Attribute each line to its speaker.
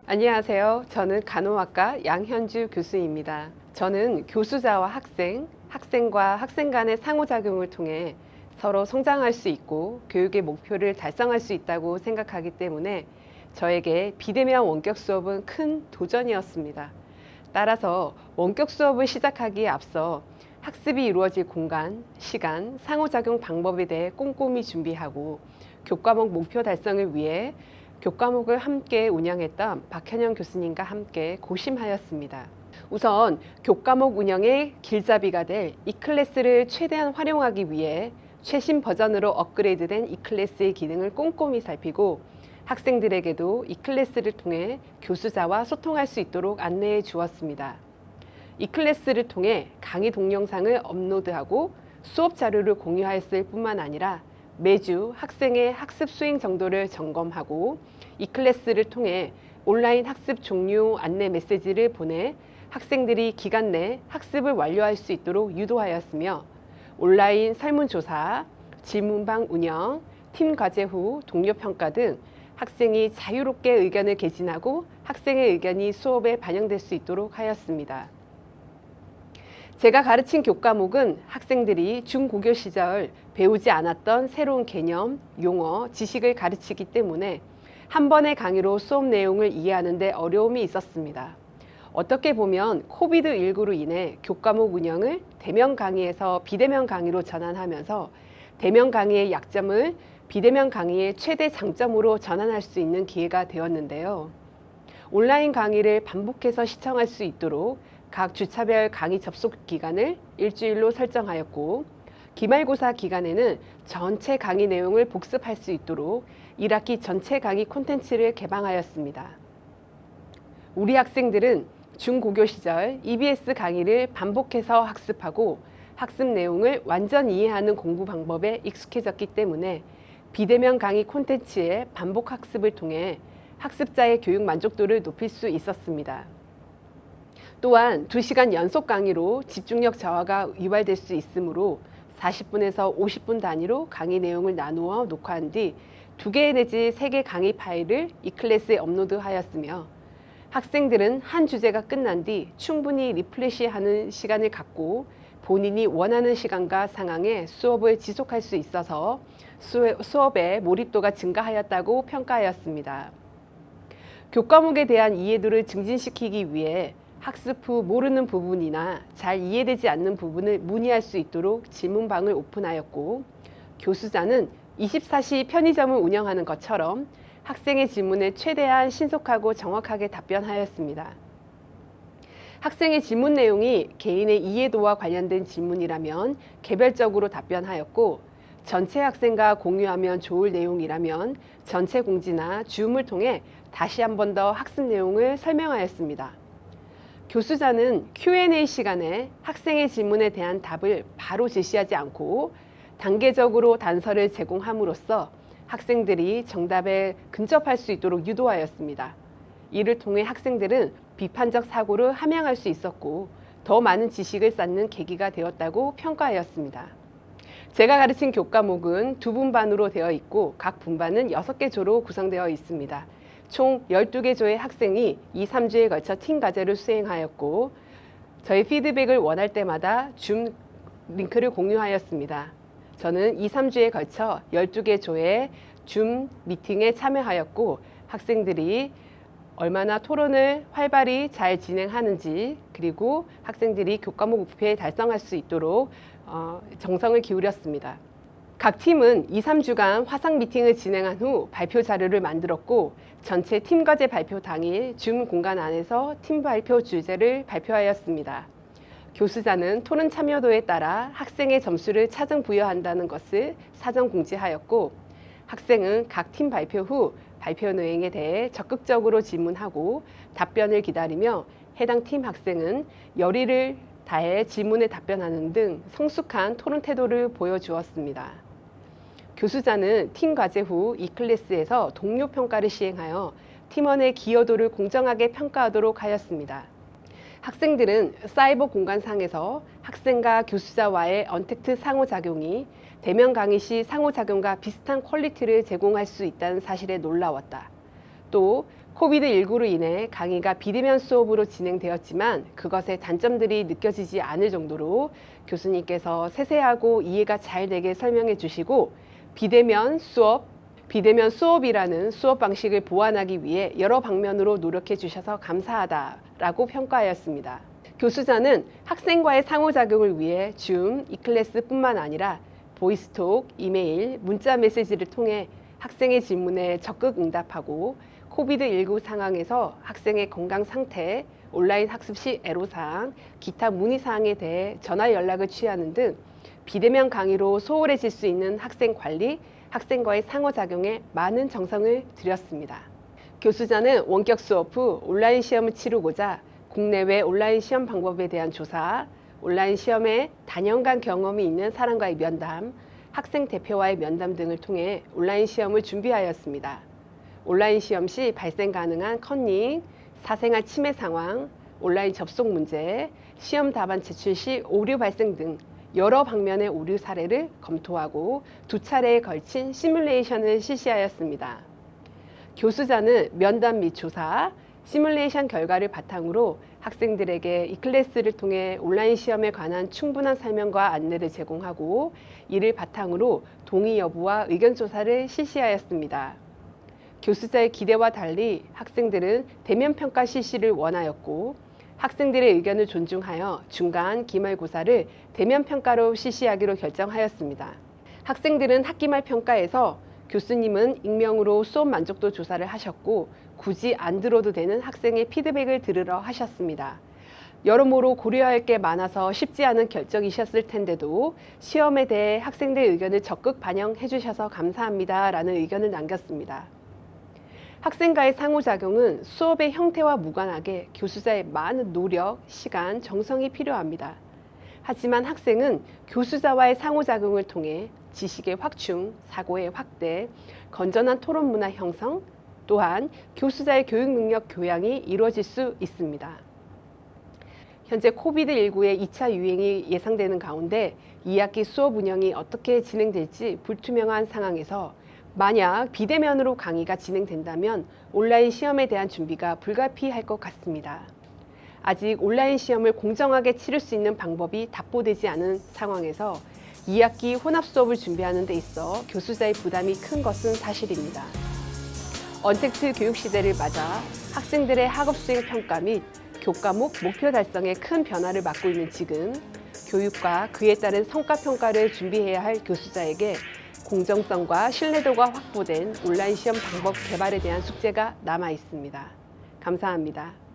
Speaker 1: 안녕하세요. 저는 간호학과 양현주 교수입니다. 저는 교수자와 학생, 학생과 학생 간의 상호작용을 통해 서로 성장할 수 있고 교육의 목표를 달성할 수 있다고 생각하기 때문에 저에게 비대면 원격 수업은 큰 도전이었습니다. 따라서 원격 수업을 시작하기에 앞서 학습이 이루어질 공간, 시간, 상호작용 방법에 대해 꼼꼼히 준비하고 교과목 목표 달성을 위해 교과목을 함께 운영했던 박현영 교수님과 함께 고심하였습니다. 우선 교과목 운영의 길잡이가 될 이클래스를 최대한 활용하기 위해 최신 버전으로 업그레이드된 이클래스의 기능을 꼼꼼히 살피고 학생들에게도 이클래스를 통해 교수자와 소통할 수 있도록 안내해 주었습니다. 이클래스를 통해 강의 동영상을 업로드하고 수업 자료를 공유하였을 뿐만 아니라 매주 학생의 학습 수행 정도를 점검하고 이클래스를 통해 온라인 학습 종료 안내 메시지를 보내 학생들이 기간 내 학습을 완료할 수 있도록 유도하였으며 온라인 설문조사, 질문방 운영, 팀 과제 후 동료 평가 등 학생이 자유롭게 의견을 개진하고 학생의 의견이 수업에 반영될 수 있도록 하였습니다. 제가 가르친 교과목은 학생들이 중고교 시절 배우지 않았던 새로운 개념, 용어, 지식을 가르치기 때문에 한 번의 강의로 수업 내용을 이해하는 데 어려움이 있었습니다. 어떻게 보면 코비드19로 인해 교과목 운영을 대면 강의에서 비대면 강의로 전환하면서 대면 강의의 약점을 비대면 강의의 최대 장점으로 전환할 수 있는 기회가 되었는데요. 온라인 강의를 반복해서 시청할 수 있도록 각 주차별 강의 접속 기간을 일주일로 설정하였고 기말고사 기간에는 전체 강의 내용을 복습할 수 있도록 1학기 전체 강의 콘텐츠를 개방하였습니다. 우리 학생들은 중고교 시절 EBS 강의를 반복해서 학습하고 학습 내용을 완전 이해하는 공부 방법에 익숙해졌기 때문에 비대면 강의 콘텐츠의 반복 학습을 통해 학습자의 교육 만족도를 높일 수 있었습니다. 또한 2시간 연속 강의로 집중력 저하가 유발될 수 있으므로 40분에서 50분 단위로 강의 내용을 나누어 녹화한 뒤 2개 내지 3개 강의 파일을 이클래스에 업로드하였으며 학생들은 한 주제가 끝난 뒤 충분히 리프레시하는 시간을 갖고 본인이 원하는 시간과 상황에 수업을 지속할 수 있어서 수업의 몰입도가 증가하였다고 평가하였습니다. 교과목에 대한 이해도를 증진시키기 위해 학습 후 모르는 부분이나 잘 이해되지 않는 부분을 문의할 수 있도록 질문방을 오픈하였고 교수자는 24시 편의점을 운영하는 것처럼 학생의 질문에 최대한 신속하고 정확하게 답변하였습니다. 학생의 질문 내용이 개인의 이해도와 관련된 질문이라면 개별적으로 답변하였고 전체 학생과 공유하면 좋을 내용이라면 전체 공지나 줌을 통해 다시 한 번 더 학습 내용을 설명하였습니다. 교수자는 Q&A 시간에 학생의 질문에 대한 답을 바로 제시하지 않고 단계적으로 단서를 제공함으로써 학생들이 정답에 근접할 수 있도록 유도하였습니다. 이를 통해 학생들은 비판적 사고를 함양할 수 있었고 더 많은 지식을 쌓는 계기가 되었다고 평가하였습니다. 제가 가르친 교과목은 2분반으로 되어 있고 각 분반은 6개 조로 구성되어 있습니다. 총 12개 조의 학생이 2, 3주에 걸쳐 팀 과제를 수행하였고 저희 피드백을 원할 때마다 줌 링크를 공유하였습니다. 저는 2, 3주에 걸쳐 12개 조의 줌 미팅에 참여하였고 학생들이 얼마나 토론을 활발히 잘 진행하는지 그리고 학생들이 교과목 목표에 달성할 수 있도록 정성을 기울였습니다. 각 팀은 2, 3주간 화상 미팅을 진행한 후 발표 자료를 만들었고 전체 팀 과제 발표 당일 줌 공간 안에서 팀 발표 주제를 발표하였습니다. 교수자는 토론 참여도에 따라 학생의 점수를 차등 부여한다는 것을 사전 공지하였고 학생은 각 팀 발표 후 발표 내용에 대해 적극적으로 질문하고 답변을 기다리며 해당 팀 학생은 열의를 다해 질문에 답변하는 등 성숙한 토론 태도를 보여주었습니다. 교수자는 팀 과제 후 이 클래스에서 동료 평가를 시행하여 팀원의 기여도를 공정하게 평가하도록 하였습니다. 학생들은 사이버 공간상에서 학생과 교수자와의 언택트 상호작용이 대면 강의 시 상호작용과 비슷한 퀄리티를 제공할 수 있다는 사실에 놀라웠다. 또 코비드19로 인해 강의가 비대면 수업으로 진행되었지만 그것의 단점들이 느껴지지 않을 정도로 교수님께서 세세하고 이해가 잘 되게 설명해 주시고 비대면 수업이라는 수업 방식을 보완하기 위해 여러 방면으로 노력해 주셔서 감사하다라고 평가하였습니다. 교수자는 학생과의 상호작용을 위해 줌, 이클래스뿐만 아니라 보이스톡, 이메일, 문자 메시지를 통해 학생의 질문에 적극 응답하고 코비드19 상황에서 학생의 건강 상태, 온라인 학습 시 애로사항, 기타 문의사항에 대해 전화 연락을 취하는 등 비대면 강의로 소홀해질 수 있는 학생 관리, 학생과의 상호작용에 많은 정성을 들였습니다. 교수자는 원격 수업 후 온라인 시험을 치르고자 국내외 온라인 시험 방법에 대한 조사, 온라인 시험에 단연간 경험이 있는 사람과의 면담, 학생 대표와의 면담 등을 통해 온라인 시험을 준비하였습니다. 온라인 시험 시 발생 가능한 컨닝, 사생활 침해 상황, 온라인 접속 문제, 시험 답안 제출 시 오류 발생 등 여러 방면의 오류 사례를 검토하고 2차례에 걸친 시뮬레이션을 실시하였습니다. 교수자는 면담 및 조사, 시뮬레이션 결과를 바탕으로 학생들에게 이 클래스를 통해 온라인 시험에 관한 충분한 설명과 안내를 제공하고 이를 바탕으로 동의 여부와 의견 조사를 실시하였습니다. 교수자의 기대와 달리 학생들은 대면 평가 실시를 원하였고 학생들의 의견을 존중하여 중간 기말고사를 대면 평가로 실시하기로 결정하였습니다. 학생들은 학기말 평가에서 교수님은 익명으로 수업 만족도 조사를 하셨고 굳이 안 들어도 되는 학생의 피드백을 들으러 하셨습니다. 여러모로 고려할 게 많아서 쉽지 않은 결정이셨을 텐데도 시험에 대해 학생들 의견을 적극 반영해 주셔서 감사합니다 라는 의견을 남겼습니다. 학생과의 상호작용은 수업의 형태와 무관하게 교수자의 많은 노력, 시간, 정성이 필요합니다. 하지만 학생은 교수자와의 상호작용을 통해 지식의 확충, 사고의 확대, 건전한 토론 문화 형성, 또한 교수자의 교육 능력 교양이 이루어질 수 있습니다. 현재 코비드19의 2차 유행이 예상되는 가운데 2학기 수업 운영이 어떻게 진행될지 불투명한 상황에서 만약 비대면으로 강의가 진행된다면 온라인 시험에 대한 준비가 불가피할 것 같습니다. 아직 온라인 시험을 공정하게 치를 수 있는 방법이 답보되지 않은 상황에서 2학기 혼합 수업을 준비하는 데 있어 교수자의 부담이 큰 것은 사실입니다. 언택트 교육 시대를 맞아 학생들의 학업 수행 평가 및 교과목 목표 달성에 큰 변화를 맞고 있는 지금 교육과 그에 따른 성과 평가를 준비해야 할 교수자에게 공정성과 신뢰도가 확보된 온라인 시험 방법 개발에 대한 숙제가 남아 있습니다. 감사합니다.